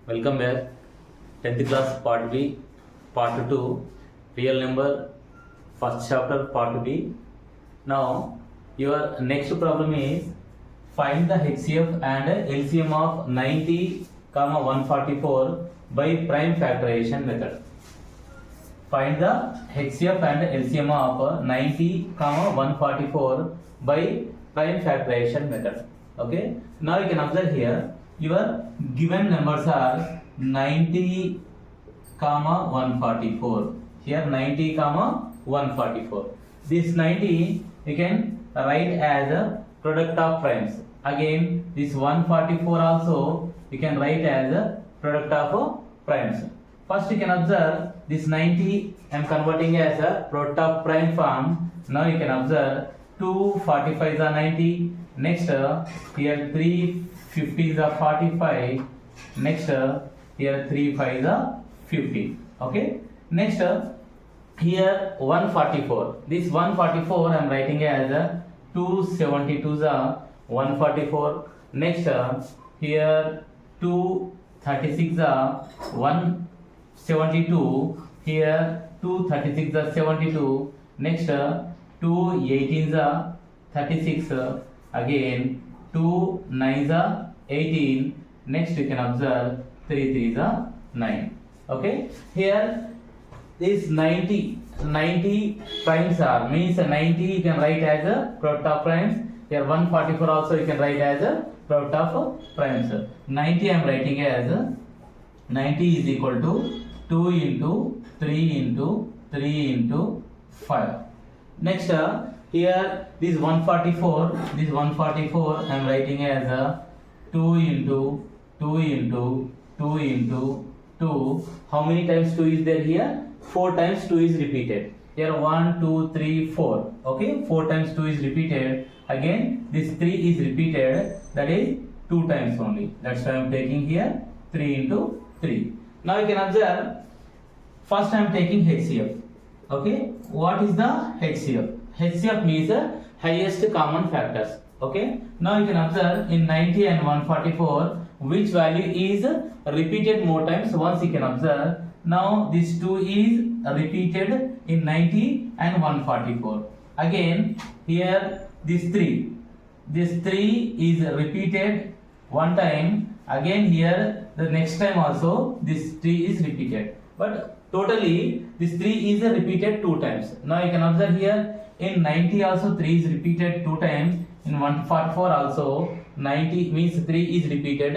Welcome back. 10th class part B, part 2, real number, first chapter part B. Now, your next problem is find the HCF and LCM of 90, 144 by prime factorization method. Find the HCF and LCM of 90, 144 by prime factorization method. Okay. Now you can observe here your given numbers are 90, 144. Here 90, 144. This 90 you can write as a product of primes. Again, this 144 also you can write as a product of primes. First you can observe this 90 I am converting as a product of prime form. Now you can observe 245 is a 90. Next here 350 is a 45. Next here 35 is a 50. Okay. Next here 144. This 144 I am writing as a 272 is a 144. Next here 236 is a 172. Here 236 is 72. Next 218 is 36. Again 2 9 is 18. Next you can observe 3 3 is 9. Okay. Here this 90 primes are means 90 you can write as a product of primes. Here 144 also you can write as a product of primes. 90 I am writing as 90 is equal to 2 into 3 into 3 into 5. Next here this 144 I am writing as a 2 into 2 into 2 into 2. How many times 2 is there here? 4 times 2 is repeated. Here 1 2 3 4. Okay, 4 times 2 is repeated. Again this 3 is repeated, that is 2 times only. That's why I am taking here 3 into 3. Now you can observe first I am taking HCF. Okay, what is the HCF? HCF means highest common factors. Okay, now you can observe in 90 and 144 which value is repeated more times. Once you can observe, now this 2 is repeated in 90 and 144. Again here this 3 is repeated one time. Again here the next time also this 3 is repeated, but totally this 3 is repeated 2 times. Now you can observe here in 90 also 3 is repeated 2 times. In 144 also 90 means 3 is repeated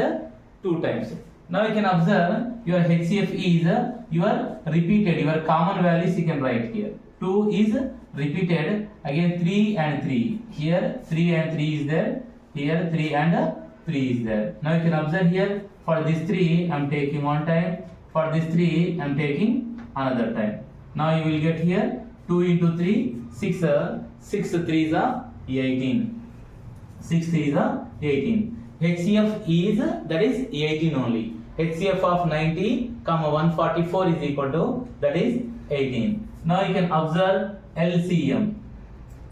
2 times. Now you can observe your HCF is your repeated, your common values you can write here. 2 is repeated, again 3 and 3. Here 3 and 3 is there. Here 3 and 3 is there. Now you can observe here for this 3 I am taking one time. For this 3 I am taking another time. Now you will get here 2 into 3 6 6 3 is 18. 6 3 is 18. HCF is that is 18 only. HCF of 90, 144 is equal to that is 18. Now you can observe LCM.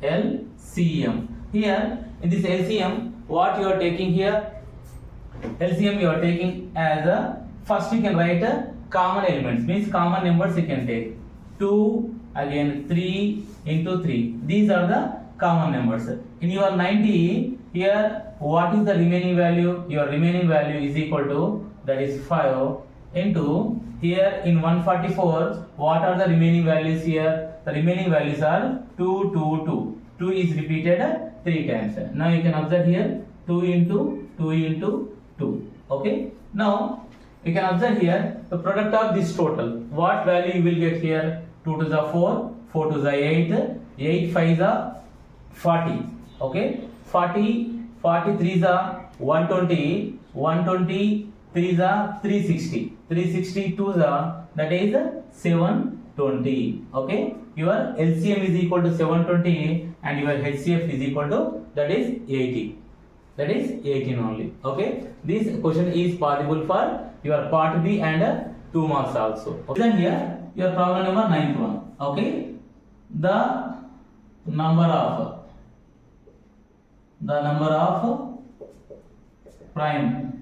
LCM. Here in this LCM, what you are taking here? LCM you are taking as a first you can write a common elements, means common numbers you can take. 2 again 3 into 3. These are the common numbers. In your 90 here what is the remaining value? Your remaining value is equal to that is 5 into here in 144 what are the remaining values here? The remaining values are 2 2 2. 2 is repeated 3 times. Now you can observe here 2 into 2 into 2. Okay. Now you can observe here the product of this total. What value you will get here? 2 to the 4, 4 to the 8, 8 5 is 40. Okay. 40, 43 is 120, 120 3 is 360, 362 is that is 720. Okay, your LCM is equal to 720 and your HCF is equal to that is 80. That is 18 only. Okay, this question is possible for your part B and 2 marks also. Okay. Then here your problem number 9th one. Okay, the number of prime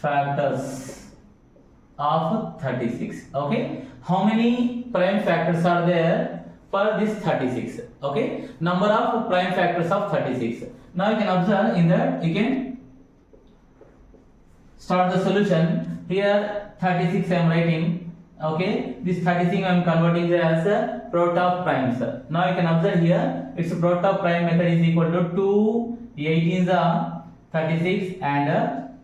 factors of 36. Okay, how many prime factors are there for this 36? Okay, number of prime factors of 36. Now you can observe in that you can start the solution. Here 36 I am writing. Okay, this 36 I am converting as a product of primes. Now you can observe here its product of prime method is equal to 2 18s are 36 and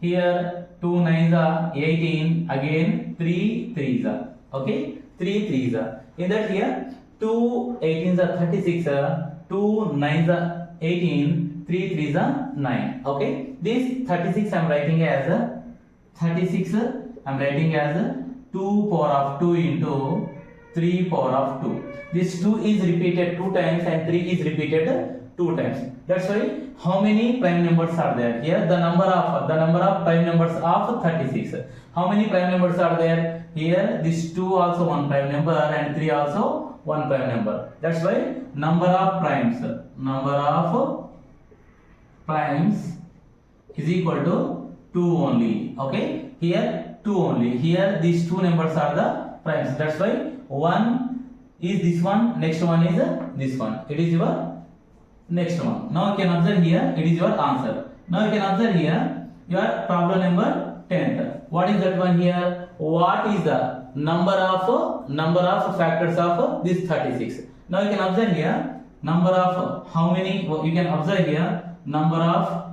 here 2 9s are 18, again 3 3s are. Okay, 3 3s are. In that here 2 18s are 36, 2 9s are 18, 3 3s are 9. Okay, this 36 I am writing as 36 I am writing as 2 power of 2 into 3 power of 2. This 2 is repeated 2 times and 3 is repeated 2 times. That's why how many prime numbers are there? Here the number of prime numbers of 36. How many prime numbers are there? Here this 2 also one prime number and 3 also one prime number. That's why number of primes is equal to 2 only. Okay, here 2 only. Here these two numbers are the primes. That's why one is this one, next one is this one. It is your next one. Now you can observe here it is your answer. Now you can observe here your problem number 10th. What is that one here? What is the number of factors of this 36? Now you can observe here number of how many. You can observe here number of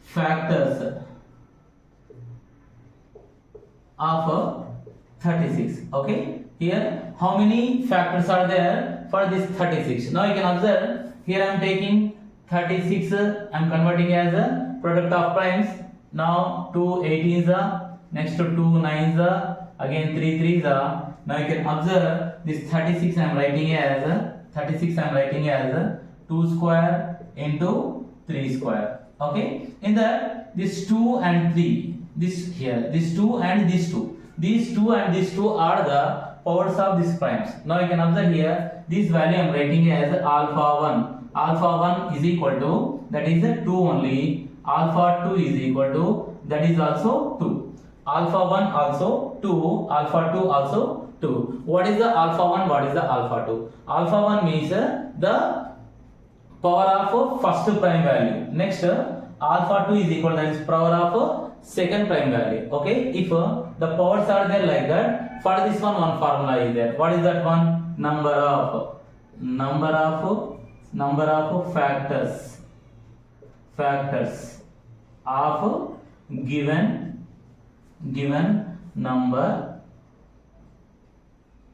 factors of 36. Okay, here how many factors are there for this 36? Now you can observe here I am taking 36, I am converting as a product of primes. Now 2 18s are, next to 2 9s are, again 3 3s are. Now you can observe this 36 I am writing as 2 square into 3 square. Okay, in that this 2 and 3, this here this 2 and this 2, these 2 and these 2 are the powers of these primes. Now you can observe here this value I am writing as alpha 1. Alpha 1 is equal to, that is 2 only. Alpha 2 is equal to, that is also 2. Alpha 1 also 2, alpha 2 also 2. What is the alpha 1? What is the alpha 2? Alpha 1 means the power of first prime value. Next alpha 2 is equal, that is power of second prime value. Okay, if the powers are there like that, for this one formula is there. What is that one? Number of factors of given number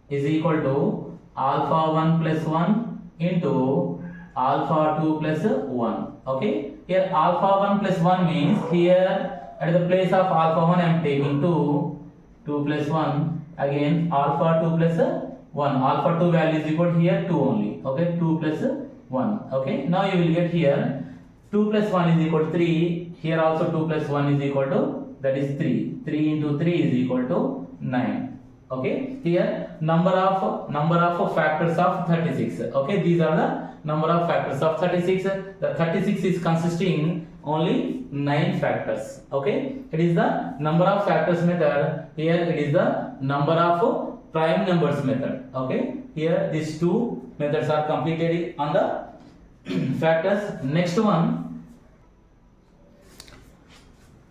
is equal to alpha 1 plus 1 into alpha 2 plus 1. Okay, here alpha 1 plus 1 means here at the place of alpha 1 I am taking 2 plus 1, again alpha 2 plus 1. Alpha 2 value is equal to here 2 only. Okay, 2 plus 1. Okay, now you will get here 2 plus 1 is equal to 3. Here also 2 plus 1 is equal to, that is 3. 3 into 3 is equal to 9. Okay, here number of factors of 36. Okay, these are the number of factors of 36. The 36 is consisting only 9 factors. Okay, it is the number of factors method. Here it is the number of prime numbers method. Okay, here these two methods are completed on the factors. Next one,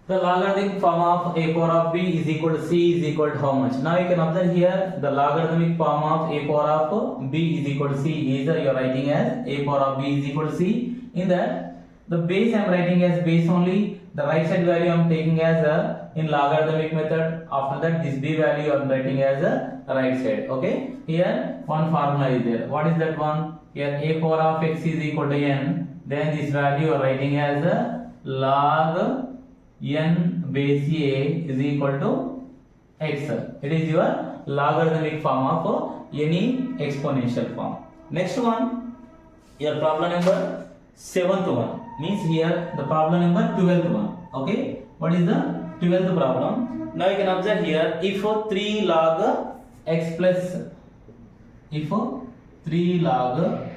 the logarithmic form of a power of b is equal to c is equal to how much? Now you can observe here the logarithmic form of a power of b is equal to c is you are writing as a power of b is equal to c. In that the base I am writing as base only. The right side value I am taking as in logarithmic method. After that this b value I am writing as right side. Okay, here one formula is there. What is that one? Here a power of x is equal to n. Then this value you are writing as log n base a is equal to x. It is your logarithmic form of any exponential form. Next one, your problem number 7th one, means here the problem number 12th one. Okay, what is the 12th problem? Now you can observe here, if 3 log x plus, if 3 log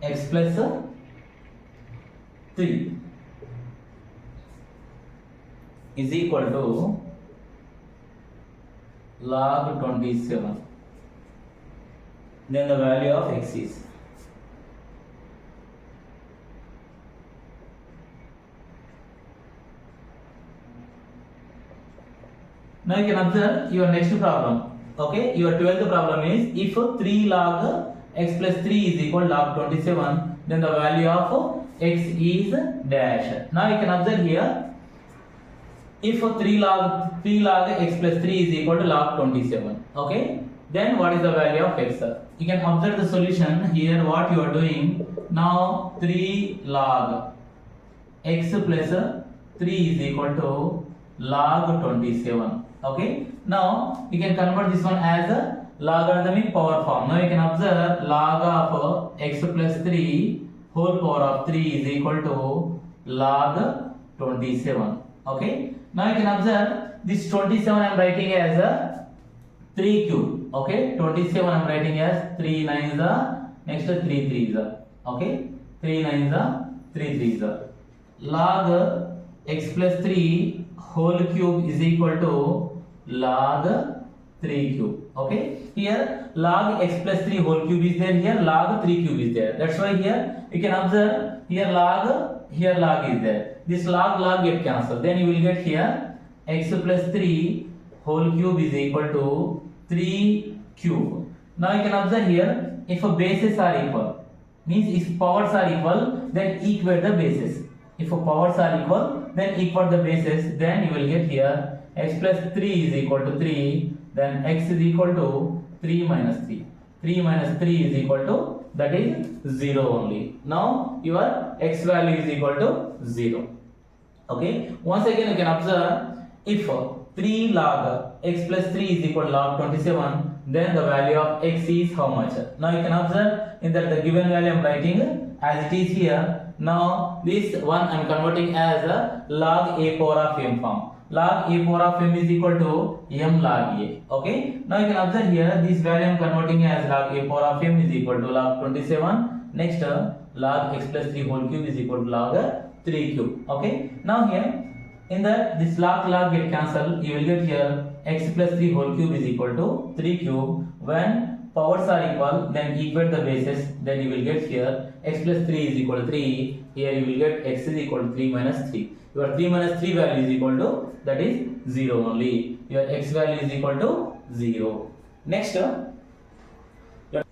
x plus 3 is equal to log 27. Then the value of x is. Now you can observe your next problem. Okay, your 12th problem is if 3 log x plus 3 is equal to log 27, then the value of x is dash. Now you can observe here, if 3 log x plus 3 is equal to log 27. Okay, then what is the value of x? You can observe the solution here. What you are doing now, 3 log x plus 3 is equal to log 27. Okay, now you can convert this one as a logarithmic power form. Now you can observe log of x plus 3 whole power of 3 is equal to log 27. Okay, now you can observe this 27 I am writing as a 3 cube. Okay, 27 I am writing as 3 9s are, next 3 3s are. Okay, 3 9s are, 3 3s are. Log x plus 3 whole cube is equal to log 3 cube. Okay, here log x plus 3 whole cube is there, here log 3 cube is there. That's why here you can observe here log is there. This log get cancelled. Then you will get here x plus 3 whole cube is equal to 3 cube. Now you can observe here, if bases are equal, means if powers are equal, then equate the bases. If powers are equal, then equal the bases. Then you will get here x plus 3 is equal to 3, then x is equal to 3 minus 3. 3 minus 3 is equal to, that is 0 only. Now your x value is equal to 0. Okay, once again you can observe, if 3 log x plus 3 is equal to log 27, then the value of x is how much? Now you can observe in that the given value I am writing as it is here. Now this one I am converting as a log a power of m form. Log a power of m is equal to m log a. Okay, now you can observe here this value I am converting as log a power of m is equal to log 27. Next log x plus 3 whole cube is equal to log 3 cube. Okay, now here in that this log get cancelled. You will get here x plus 3 whole cube is equal to 3 cube. When powers are equal, then equate the bases. Then you will get here x plus 3 is equal to 3. Here you will get x is equal to 3 minus 3. Your 3 minus 3 value is equal to, that is 0 only. Your x value is equal to 0. Next,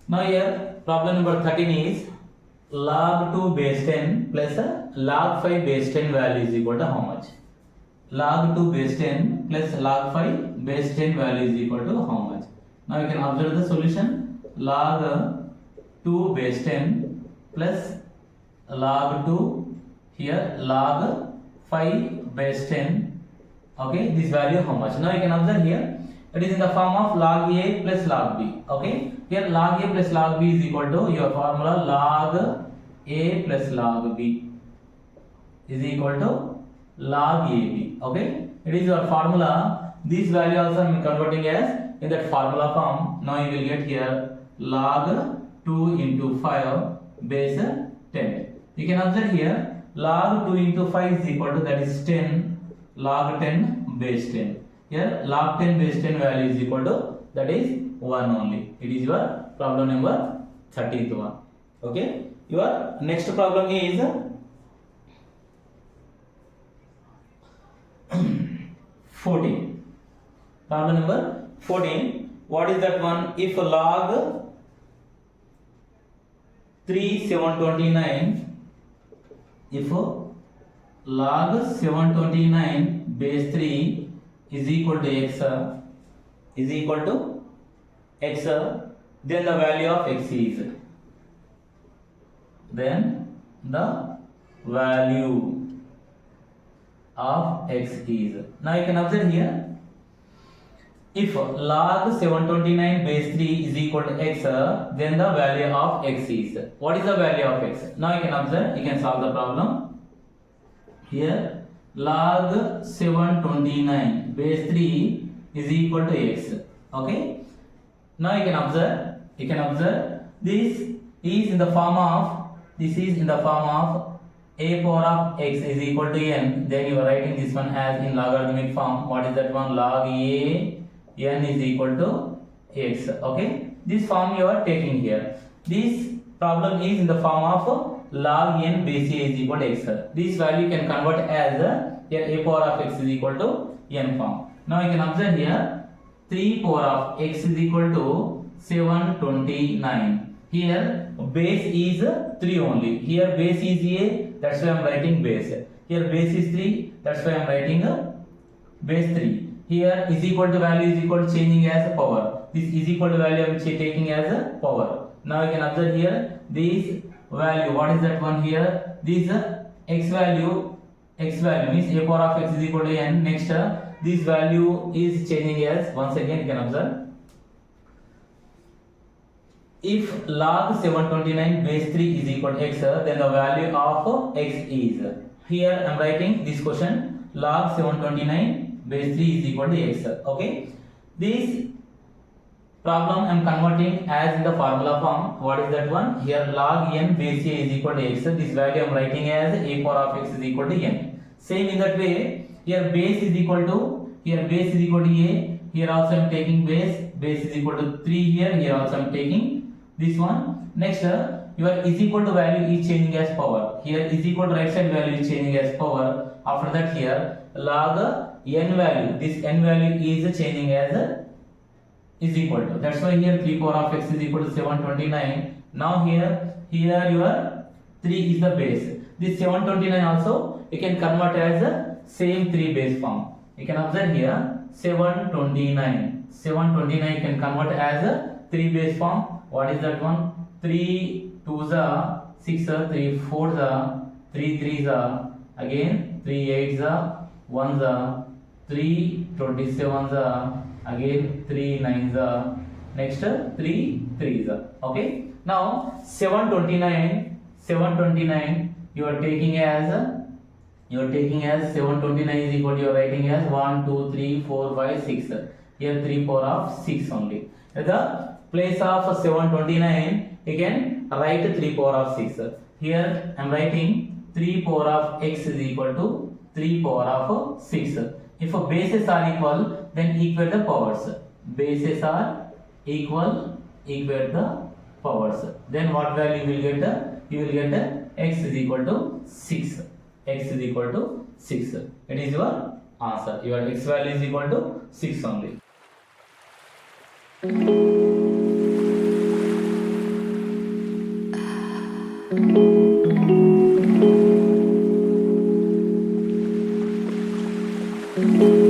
now here problem number 13 is log 2 base 10 plus log 5 base 10 value is equal to how much? Log 2 base 10 plus log 5 base 10 value is equal to how much? Now you can observe the solution. Log 2 base 10 plus log 2, here log 5 base 10. Okay, this value how much? Now you can observe here, it is in the form of log a plus log b. Okay, here log a plus log b is equal to your formula log a plus log b is equal to log ab. Okay, it is your formula. This value also I am converting as in that formula form. Now you will get here log 2 into 5 base 10. You can observe here log 2 into 5 is equal to, that is 10 log 10 base 10. Here log 10 base 10 value is equal to, that is 1 only. It is your problem number 13th one. Okay, your next problem is 14. Problem number 14. What is that one? If log 3 729, if log 729 base 3 is equal to x, then the value of x is, then the value of x is. Now you can observe here, if log 729 base 3 is equal to x, then the value of x is. What is the value of x? Now you can observe, you can solve the problem. Here log 729 base 3 is equal to x. Okay, now you can observe, this is in the form of a power of x is equal to n, then you are writing this one as in logarithmic form. What is that one? Log a n is equal to x. Okay, this form you are taking here. This problem is in the form of log n base a is equal to x. This value can convert as a power of x is equal to n form. Now you can observe here 3 power of x is equal to 729. Here base is 3 only. Here base is a, that's why I am writing base. Here base is 3, that's why I am writing base 3. Here is equal to value is equal to changing as a power. This is equal to value I am taking as a power. Now you can observe here this value. What is that one here? This x value means a power of x is equal to n. Next this value is changing as, once again you can observe, if log 729 base 3 is equal to x, then the value of x is, here I am writing this question, log 729 base 3 is equal to x. Okay, this problem I am converting as in the formula form. What is that one? Here log n base a is equal to x. This value I am writing as a power of x is equal to n. Same in that way, here base is equal to, here base is equal to a. Here also I am taking base is equal to 3 here. Here also I am taking this one. Next your is equal to value is changing as power. Here is equal to right side value is changing as power. After that here log n value, this n value is changing as is equal to, that's why here 3 power of x is equal to 729. Now here your 3 is the base. This 729 also you can convert as a same 3 base form. You can observe here 729 you can convert as a 3 base form. What is that one? 3 2s are 6, 3 4s are 3 3s are again 3 8s are 1s are 3 27s are again 3 9s are next 3 3s are. Okay, now 729 you are taking as 729 is equal to, you are writing as 1 2 3 4 5 6. Here 3 power of 6 only. At the place of 729 you can write 3 power of 6. Here I am writing 3 power of x is equal to 3 power of 6. If bases are equal, then equate the powers. Bases are equal, equate the powers. Then what value you will get? You will get x is equal to 6. X is equal to 6. It is your answer. Your x value is equal to 6 only. Thank you.